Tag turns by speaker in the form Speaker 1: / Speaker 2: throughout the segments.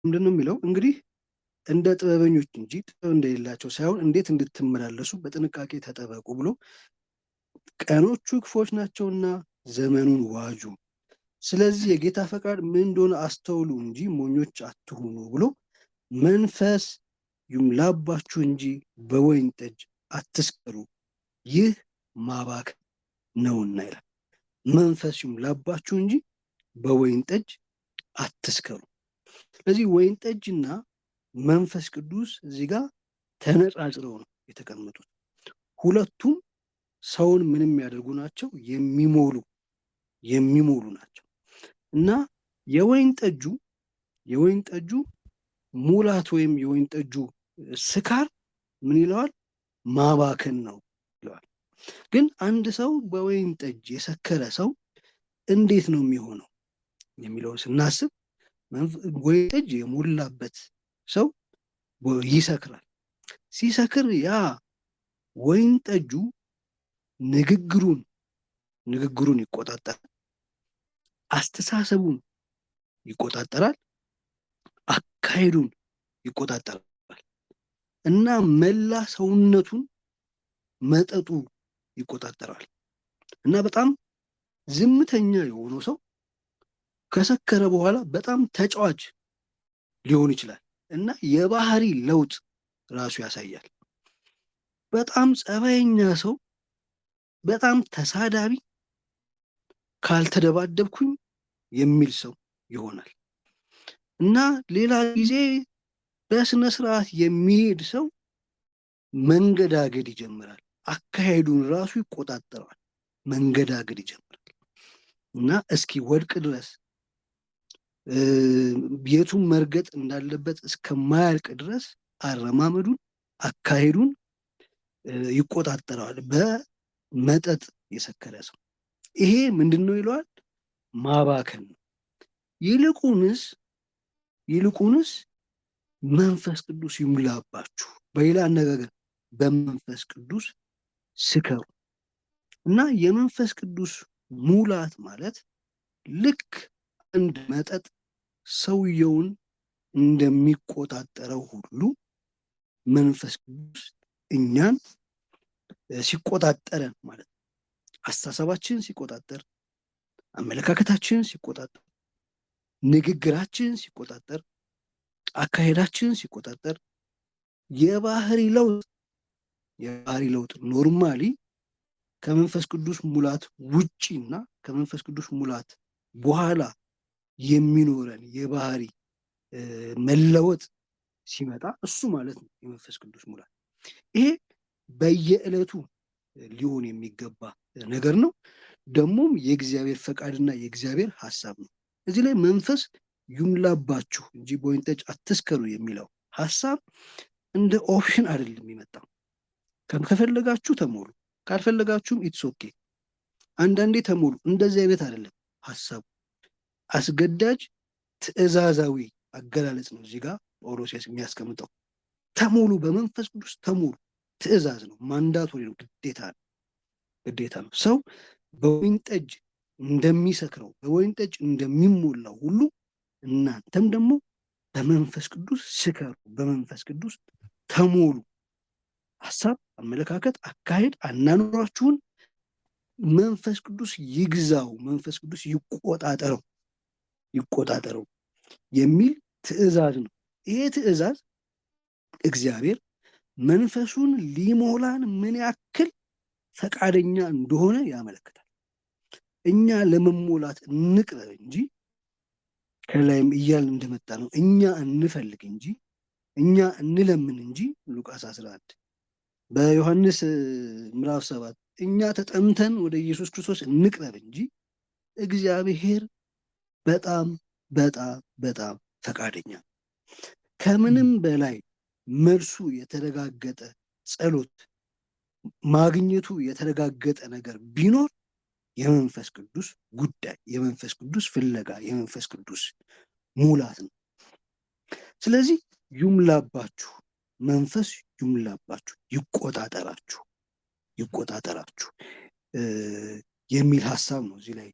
Speaker 1: ምንድነው የሚለው እንግዲህ እንደ ጥበበኞች እንጂ ጥበብ እንደሌላቸው ሳይሆን እንዴት እንድትመላለሱ በጥንቃቄ ተጠበቁ ብሎ ቀኖቹ ክፎች ናቸውና ዘመኑን ዋጁ። ስለዚህ የጌታ ፈቃድ ምን እንደሆነ አስተውሉ እንጂ ሞኞች አትሁኑ ብሎ መንፈስ ይሙላባችሁ እንጂ በወይን ጠጅ አትስከሩ፣ ይህ ማባከን ነውና ይላል። መንፈስ ይሙላባችሁ እንጂ በወይን ጠጅ አትስከሩ። ስለዚህ ወይን ጠጅና መንፈስ ቅዱስ እዚህ ጋር ተነጻጽረው ነው የተቀመጡት። ሁለቱም ሰውን ምንም የሚያደርጉ ናቸው፣ የሚሞሉ ናቸው። እና የወይን ጠጁ ሙላት ወይም የወይን ጠጁ ስካር ምን ይለዋል? ማባከን ነው ይለዋል። ግን አንድ ሰው በወይን ጠጅ የሰከረ ሰው እንዴት ነው የሚሆነው የሚለውን ስናስብ ወይን ጠጅ የሞላበት ሰው ይሰክራል። ሲሰክር ያ ወይን ጠጁ ንግግሩን ይቆጣጠራል፣ አስተሳሰቡን ይቆጣጠራል፣ አካሄዱን ይቆጣጠራል እና መላ ሰውነቱን መጠጡ ይቆጣጠራል። እና በጣም ዝምተኛ የሆነው ሰው ከሰከረ በኋላ በጣም ተጫዋች ሊሆን ይችላል እና የባህሪ ለውጥ ራሱ ያሳያል። በጣም ጸባየኛ ሰው በጣም ተሳዳቢ፣ ካልተደባደብኩኝ የሚል ሰው ይሆናል እና ሌላ ጊዜ በስነ ስርዓት የሚሄድ ሰው መንገዳገድ ይጀምራል። አካሄዱን ራሱ ይቆጣጠረዋል፣ መንገዳገድ ይጀምራል እና እስኪ ወድቅ ድረስ የቱን መርገጥ እንዳለበት እስከማያልቅ ድረስ አረማመዱን፣ አካሄዱን ይቆጣጠረዋል። በመጠጥ የሰከረ ሰው ይሄ ምንድን ነው ይለዋል? ማባከን ነው። ይልቁንስ መንፈስ ቅዱስ ይሙላባችሁ፣ በሌላ አነጋገር በመንፈስ ቅዱስ ስከሩ። እና የመንፈስ ቅዱስ ሙላት ማለት ልክ አንድ መጠጥ ሰውየውን እንደሚቆጣጠረው ሁሉ መንፈስ ቅዱስ እኛን ሲቆጣጠረን ማለት ነው። አስተሳሰባችን ሲቆጣጠር፣ አመለካከታችን ሲቆጣጠር፣ ንግግራችን ሲቆጣጠር፣ አካሄዳችን ሲቆጣጠር የባህሪ ለውጥ ኖርማሊ ከመንፈስ ቅዱስ ሙላት ውጪና ከመንፈስ ቅዱስ ሙላት በኋላ የሚኖረን የባህሪ መለወጥ ሲመጣ እሱ ማለት ነው የመንፈስ ቅዱስ ሙላት። ይሄ በየዕለቱ ሊሆን የሚገባ ነገር ነው። ደግሞም የእግዚአብሔር ፈቃድና የእግዚአብሔር ሐሳብ ነው። እዚህ ላይ መንፈስ ይሙላባችሁ እንጂ በወይን ጠጅ አትስከሩ የሚለው ሐሳብ እንደ ኦፕሽን አይደለም የመጣው። ከፈለጋችሁ ተሞሉ፣ ካልፈለጋችሁም ኢትስ ኦኬ። አንዳንዴ ተሞሉ፣ እንደዚህ አይነት አይደለም ሐሳቡ። አስገዳጅ ትእዛዛዊ አገላለጽ ነው እዚህ ጋር ጳውሎስ የሚያስቀምጠው። ተሞሉ፣ በመንፈስ ቅዱስ ተሞሉ፣ ትእዛዝ ነው፣ ማንዳቶሪ ነው፣ ግዴታ ነው። ሰው በወይን ጠጅ እንደሚሰክረው በወይን ጠጅ እንደሚሞላው ሁሉ እናንተም ደግሞ በመንፈስ ቅዱስ ስከሩ፣ በመንፈስ ቅዱስ ተሞሉ። ሐሳብ፣ አመለካከት፣ አካሄድ፣ አናኗራችሁን መንፈስ ቅዱስ ይግዛው፣ መንፈስ ቅዱስ ይቆጣጠረው የሚል ትእዛዝ ነው። ይሄ ትእዛዝ እግዚአብሔር መንፈሱን ሊሞላን ምን ያክል ፈቃደኛ እንደሆነ ያመለክታል። እኛ ለመሞላት እንቅረብ እንጂ ከላይም እያልን እንደመጣ ነው እኛ እንፈልግ እንጂ እኛ እንለምን እንጂ ሉቃስ 11 በዮሐንስ ምዕራፍ 7 እኛ ተጠምተን ወደ ኢየሱስ ክርስቶስ እንቅረብ እንጂ እግዚአብሔር በጣም በጣም በጣም ፈቃደኛ። ከምንም በላይ መልሱ የተረጋገጠ ጸሎት ማግኘቱ የተረጋገጠ ነገር ቢኖር የመንፈስ ቅዱስ ጉዳይ፣ የመንፈስ ቅዱስ ፍለጋ፣ የመንፈስ ቅዱስ ሙላት ነው። ስለዚህ ይሙላባችሁ፣ መንፈስ ይሙላባችሁ፣ ይቆጣጠራችሁ የሚል ሐሳብ ነው እዚህ ላይ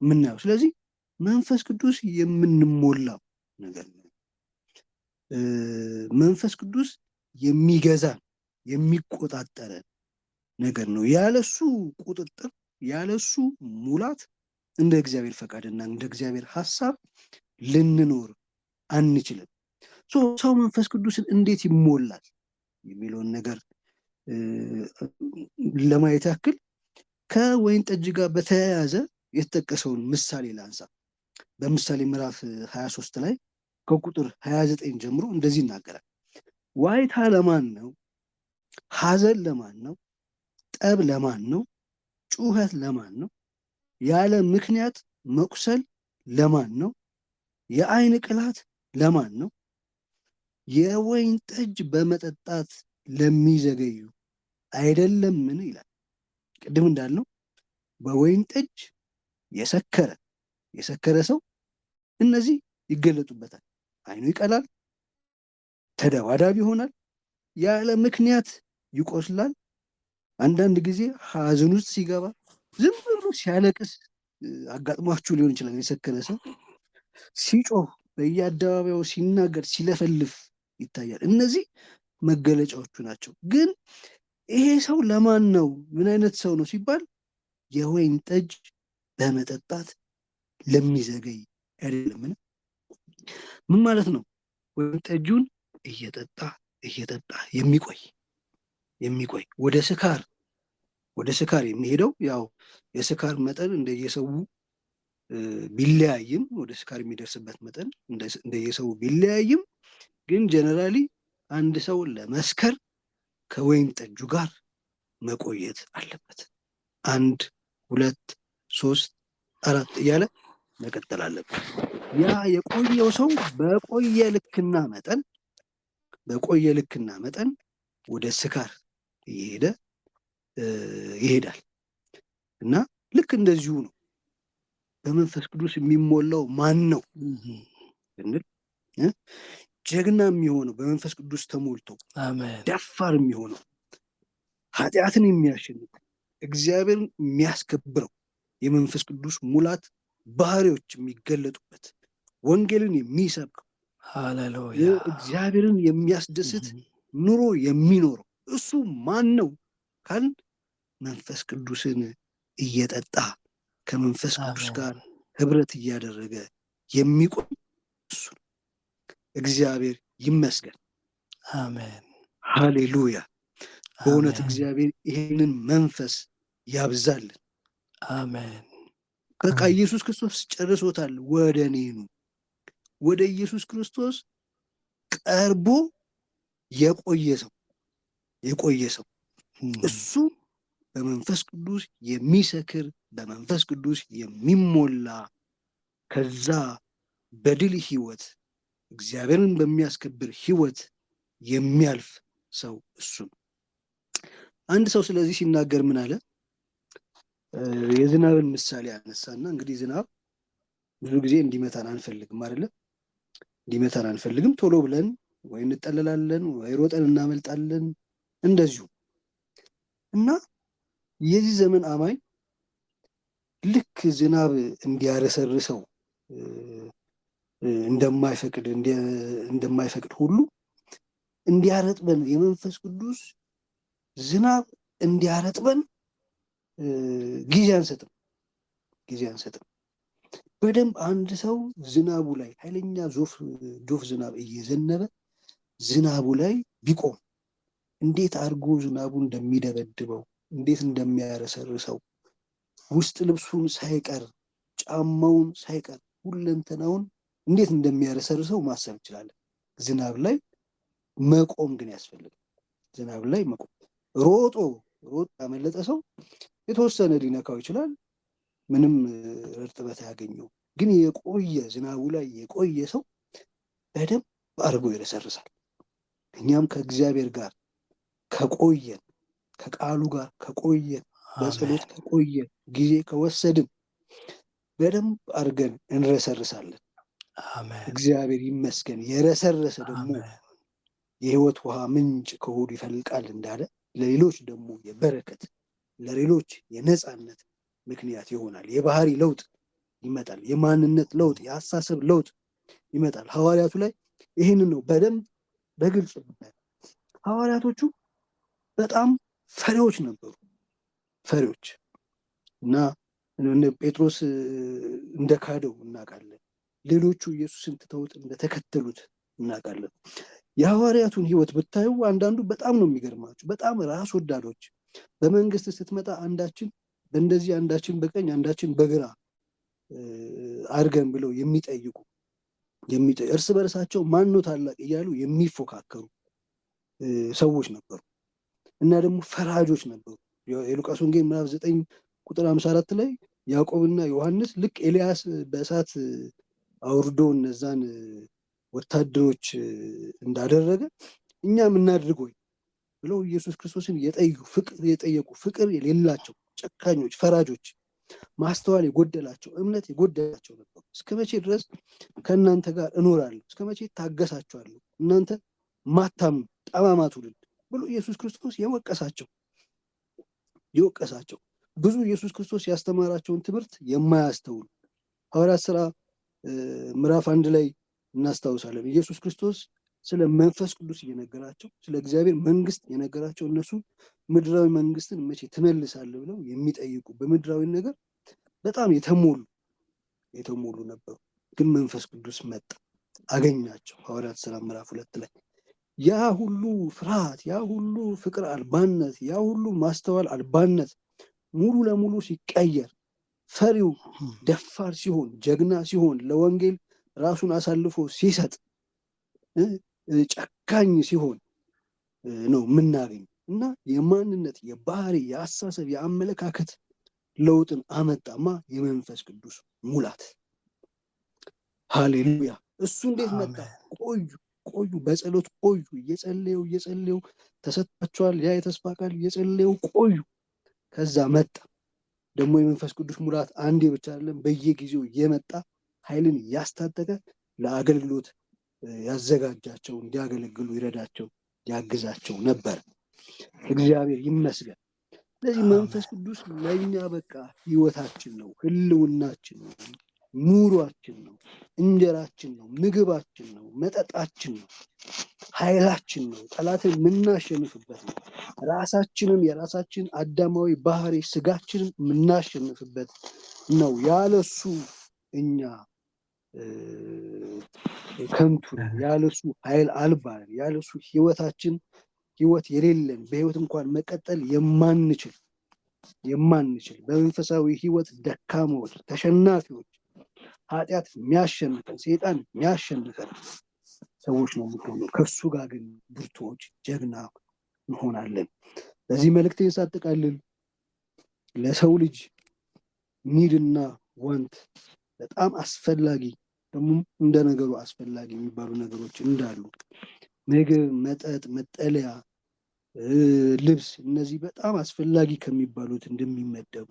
Speaker 1: የምናየው። ስለዚህ መንፈስ ቅዱስ የምንሞላው ነገር ነው። መንፈስ ቅዱስ የሚገዛን የሚቆጣጠረን ነገር ነው። ያለሱ ቁጥጥር ያለሱ ሙላት እንደ እግዚአብሔር ፈቃድና እንደ እግዚአብሔር ሐሳብ ልንኖር አንችልም። ሰው መንፈስ ቅዱስን እንዴት ይሞላል የሚለውን ነገር ለማየት ያክል ከወይን ጠጅ ጋር በተያያዘ የተጠቀሰውን ምሳሌ ላንሳ። በምሳሌ ምዕራፍ 23 ላይ ከቁጥር 29 ጀምሮ እንደዚህ ይናገራል። ዋይታ ለማን ነው? ሐዘን ለማን ነው? ጠብ ለማን ነው? ጩኸት ለማን ነው? ያለ ምክንያት መቁሰል ለማን ነው? የዓይን ቅላት ለማን ነው? የወይን ጠጅ በመጠጣት ለሚዘገዩ አይደለምን ይላል። ቅድም እንዳልነው በወይን ጠጅ የሰከረ ሰው እነዚህ ይገለጡበታል። ዓይኑ ይቀላል፣ ተደባዳቢ ይሆናል፣ ያለ ምክንያት ይቆስላል። አንዳንድ ጊዜ ሐዘን ውስጥ ሲገባ ዝም ብሎ ሲያለቅስ አጋጥሟችሁ ሊሆን ይችላል። የሰከረ ሰው ሲጮህ፣ በየአደባባዩ ሲናገር፣ ሲለፈልፍ ይታያል። እነዚህ መገለጫዎቹ ናቸው። ግን ይሄ ሰው ለማን ነው? ምን አይነት ሰው ነው ሲባል የወይን ጠጅ በመጠጣት ለሚዘገይ አይደለምን? ምን ማለት ነው? ወይን ጠጁን እየጠጣ የሚቆይ ወደ ስካር የሚሄደው ያው የስካር መጠን እንደየሰው ቢለያይም ወደ ስካር የሚደርስበት መጠን እንደየሰው ቢለያይም ግን ጀነራሊ አንድ ሰው ለመስከር ከወይን ጠጁ ጋር መቆየት አለበት። 1 2 3 4 እያለ መቀጠል አለበት። ያ የቆየው ሰው በቆየ ልክና መጠን ወደ ስካር እየሄደ ይሄዳል እና ልክ እንደዚሁ ነው። በመንፈስ ቅዱስ የሚሞላው ማን ነው ብንል ጀግና የሚሆነው በመንፈስ ቅዱስ ተሞልቶ ደፋር የሚሆነው ኃጢአትን የሚያሸንፍ እግዚአብሔርን የሚያስከብረው የመንፈስ ቅዱስ ሙላት ባህሪዎች የሚገለጡበት ወንጌልን የሚሰብከው እግዚአብሔርን የሚያስደስት ኑሮ የሚኖረው እሱ ማን ነው ካል መንፈስ ቅዱስን እየጠጣ ከመንፈስ ቅዱስ ጋር ህብረት እያደረገ የሚቆይ እሱ ነው። እግዚአብሔር ይመስገን።
Speaker 2: አሜን፣
Speaker 1: ሃሌሉያ። በእውነት እግዚአብሔር ይህንን መንፈስ ያብዛልን።
Speaker 2: አሜን።
Speaker 1: በቃ ኢየሱስ ክርስቶስ ጨርሶታል። ወደ እኔ ኑ። ወደ ኢየሱስ ክርስቶስ ቀርቦ የቆየ ሰው እሱ በመንፈስ ቅዱስ የሚሰክር በመንፈስ ቅዱስ የሚሞላ ከዛ በድል ህይወት እግዚአብሔርን በሚያስከብር ህይወት የሚያልፍ ሰው እሱ ነው። አንድ ሰው ስለዚህ ሲናገር ምን አለ? የዝናብን ምሳሌ አነሳና እንግዲህ ዝናብ ብዙ ጊዜ እንዲመታን አንፈልግም አይደለ? እንዲመታን አንፈልግም። ቶሎ ብለን ወይ እንጠለላለን ወይ ሮጠን እናመልጣለን እንደዚሁ እና የዚህ ዘመን አማኝ ልክ ዝናብ እንዲያረሰርሰው እንደማይፈቅድ ሁሉ እንዲያረጥበን የመንፈስ ቅዱስ ዝናብ እንዲያረጥበን ጊዜ አንሰጥም። በደንብ አንድ ሰው ዝናቡ ላይ ኃይለኛ ዶፍ ዝናብ እየዘነበ ዝናቡ ላይ ቢቆም እንዴት አድርጎ ዝናቡ እንደሚደበድበው እንዴት እንደሚያረሰርሰው ውስጥ ልብሱን ሳይቀር ጫማውን ሳይቀር ሁለንተናውን እንዴት እንደሚያረሰርሰው ማሰብ እንችላለን። ዝናብ ላይ መቆም ግን ያስፈልጋል። ዝናብ ላይ መቆም ሮጦ ያመለጠ ሰው የተወሰነ ሊነካው ይችላል፣ ምንም እርጥበት ያገኘው። ግን ዝናቡ ላይ የቆየ ሰው በደንብ አድርጎ ይረሰርሳል። እኛም ከእግዚአብሔር ጋር ከቆየን ከቃሉ ጋር ከቆየን በጸሎት ከቆየን ጊዜ ከወሰድን በደንብ አድርገን እንረሰርሳለን። እግዚአብሔር ይመስገን። የረሰረሰ ደግሞ የህይወት ውሃ ምንጭ ከሆዱ ይፈልቃል እንዳለ ለሌሎች ደግሞ የበረከት ለሌሎች የነፃነት ምክንያት ይሆናል። የባህሪ ለውጥ ይመጣል። የማንነት ለውጥ፣ የአስተሳሰብ ለውጥ ይመጣል። ሐዋርያቱ ላይ ይህንን ነው በደንብ በግልጽ የምናየው። ሐዋርያቶቹ በጣም ፈሪዎች ነበሩ፣ ፈሪዎች እና ጴጥሮስ እንደካደው እናውቃለን። ሌሎቹ ኢየሱስን ትተውት እንደተከተሉት እናውቃለን። የሐዋርያቱን ሕይወት ብታዩ አንዳንዱ በጣም ነው የሚገርማችሁ። በጣም ራስ ወዳዶች፣ በመንግስት ስትመጣ አንዳችን በእንደዚህ አንዳችን በቀኝ አንዳችን በግራ አድርገን ብለው የሚጠይቁ እርስ በርሳቸው ማን ነው ታላቅ እያሉ የሚፎካከሩ ሰዎች ነበሩ እና ደግሞ ፈራጆች ነበሩ። የሉቃስ ወንጌል ምዕራፍ 9 ቁጥር 54 ላይ ያዕቆብና ዮሐንስ ልክ ኤልያስ በእሳት አውርዶ እነዛን ወታደሮች እንዳደረገ እኛም እናድርግ ወይ ብለው ኢየሱስ ክርስቶስን የጠየቁ ፍቅር የሌላቸው ጨካኞች፣ ፈራጆች፣ ማስተዋል የጎደላቸው፣ እምነት የጎደላቸው ነበሩ። እስከ መቼ ድረስ ከእናንተ ጋር እኖራለሁ? እስከ መቼ ታገሳችኋለሁ? እናንተ ማታምኑ ጠማማ ትውልድ ብሎ ኢየሱስ ክርስቶስ የወቀሳቸው ብዙ ኢየሱስ ክርስቶስ ያስተማራቸውን ትምህርት የማያስተውሉ ሐዋርያት ሥራ ምዕራፍ 1 ላይ እናስታውሳለን። ኢየሱስ ክርስቶስ ስለ መንፈስ ቅዱስ እየነገራቸው ስለ እግዚአብሔር መንግስት የነገራቸው እነሱ ምድራዊ መንግስትን መቼ ትመልሳለህ ብለው የሚጠይቁ በምድራዊ ነገር በጣም የተሞሉ ነበሩ። ግን መንፈስ ቅዱስ መጣ፣ አገኛቸው። ሐዋርያት ሥራ ምዕራፍ 2 ላይ ያ ሁሉ ፍርሃት፣ ያ ሁሉ ፍቅር አልባነት፣ ያ ሁሉ ማስተዋል አልባነት ሙሉ ለሙሉ ሲቀየር ፈሪው ደፋር ሲሆን፣ ጀግና ሲሆን፣ ለወንጌል ራሱን አሳልፎ ሲሰጥ፣ ጨካኝ ሲሆን ነው የምናገኝ እና የማንነት የባህሪ የአሳሰብ የአመለካከት ለውጥን አመጣማ የመንፈስ ቅዱስ ሙላት። ሃሌሉያ! እሱ እንዴት መጣ? ቆዩ በጸሎት ቆዩ፣ እየጸለዩ ተሰጥቷቸዋል ያ የተስፋ ቃል፣ እየጸለዩ ቆዩ። ከዛ መጣ ደግሞ የመንፈስ ቅዱስ ሙላት። አንዴ ብቻ አይደለም፣ በየጊዜው እየመጣ ኃይልን ያስታጠቀ ለአገልግሎት ያዘጋጃቸው፣ እንዲያገለግሉ ይረዳቸው፣ ያግዛቸው ነበር። እግዚአብሔር ይመስገን። ስለዚህ መንፈስ ቅዱስ ለእኛ በቃ ህይወታችን ነው፣ ህልውናችን ነው፣ ኑሯችን ነው፣ እንጀራችን ነው፣ ምግባችን ነው፣ መጠጣችን ነው፣ ኃይላችን ነው፣ ጠላትን የምናሸንፍበት ነው። ራሳችንን የራሳችን አዳማዊ ባህሪ ስጋችንን የምናሸንፍበት ነው። ያለሱ እኛ ከንቱ፣ ያለሱ ኃይል አልባ፣ ያለሱ ህይወት የሌለን፣ በህይወት እንኳን መቀጠል የማንችል በመንፈሳዊ ህይወት ደካማዎች፣ ተሸናፊዎች፣ ኃጢአት የሚያሸንፈን፣ ሰይጣን የሚያሸንፈን ሰዎች ነው የምንሆነው። ከሱ ጋር ግን ብርቱዎች፣ ጀግና እንሆናለን። በዚህ መልእክቴን ሳጠቃልል ለሰው ልጅ ኒድና ዋንት በጣም አስፈላጊ ደግሞ እንደ ነገሩ አስፈላጊ የሚባሉ ነገሮች እንዳሉ ምግብ፣ መጠጥ፣ መጠለያ፣ ልብስ፣ እነዚህ በጣም አስፈላጊ ከሚባሉት እንደሚመደቡ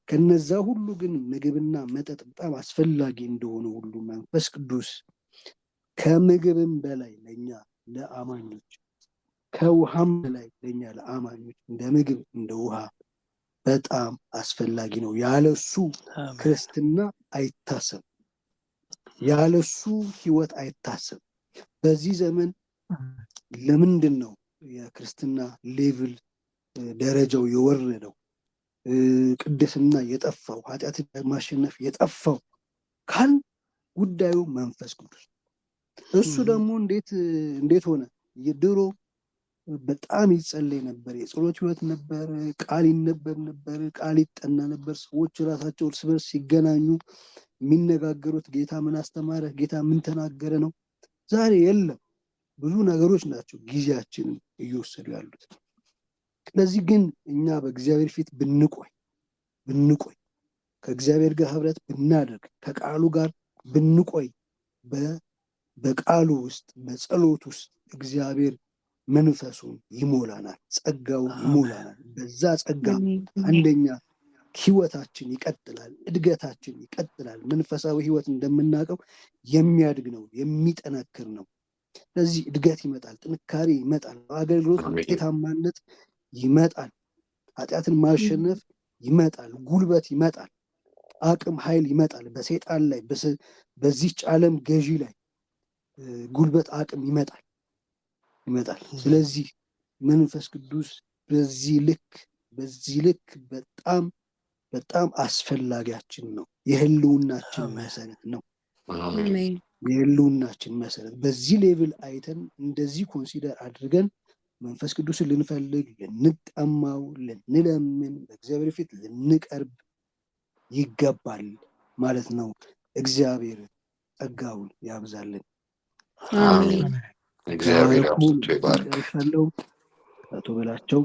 Speaker 1: ከነዛ ሁሉ ግን ምግብና መጠጥ በጣም አስፈላጊ እንደሆነ ሁሉ መንፈስ ቅዱስ ከምግብም በላይ ለእኛ ለአማኞች፣ ከውሃም በላይ ለእኛ ለአማኞች እንደ ምግብ እንደ ውሃ በጣም አስፈላጊ ነው። ያለሱ ክርስትና አይታሰብ፣ ያለሱ ህይወት አይታሰብ። በዚህ ዘመን ለምንድን ነው የክርስትና ሌቭል ደረጃው የወረደው? ቅድስና የጠፋው፣ ኃጢአትን ማሸነፍ የጠፋው ካል ጉዳዩ መንፈስ ቅዱስ። እሱ ደግሞ እንዴት ሆነ? ድሮ በጣም ይጸለይ ነበር፣ የጸሎት ህይወት ነበር፣ ቃል ይነበብ ነበር፣ ቃል ይጠና ነበር። ሰዎች ራሳቸው እርስ በርስ ሲገናኙ የሚነጋገሩት ጌታ ምን አስተማረ፣ ጌታ ምን ተናገረ ነው። ዛሬ የለም። ብዙ ነገሮች ናቸው ጊዜያችንን እየወሰዱ ያሉት። ስለዚህ ግን እኛ በእግዚአብሔር ፊት ብንቆይ ከእግዚአብሔር ጋር ህብረት ብናደርግ፣ ከቃሉ ጋር ብንቆይ፣ በቃሉ ውስጥ በጸሎት ውስጥ እግዚአብሔር መንፈሱን ይሞላናል፣ ጸጋውን ይሞላናል። በዛ ጸጋ አንደኛ ህይወታችን ይቀጥላል፣ እድገታችን ይቀጥላል። መንፈሳዊ ህይወት እንደምናውቀው የሚያድግ ነው፣ የሚጠነክር ነው። ስለዚህ እድገት ይመጣል፣ ጥንካሬ ይመጣል፣ አገልግሎት ውጤታማነት ይመጣል፣ ኃጢአትን ማሸነፍ ይመጣል፣ ጉልበት ይመጣል፣ አቅም ኃይል ይመጣል። በሰይጣን ላይ በዚህች ዓለም ገዢ ላይ ጉልበት አቅም ይመጣል። ስለዚህ መንፈስ ቅዱስ በዚህ ልክ በጣም አስፈላጊያችን ነው። የህልውናችን መሰረት ነው። የህልውናችን መሰረት በዚህ ሌቭል አይተን እንደዚህ ኮንሲደር አድርገን መንፈስ ቅዱስን ልንፈልግ፣ ልንጠማው፣ ልንለምን፣ በእግዚአብሔር ፊት ልንቀርብ ይገባል ማለት ነው። እግዚአብሔር ጸጋውን ያብዛልን።
Speaker 3: አሜን። እግዚአብሔር
Speaker 1: ጨርሻለሁ። አቶ በላቸው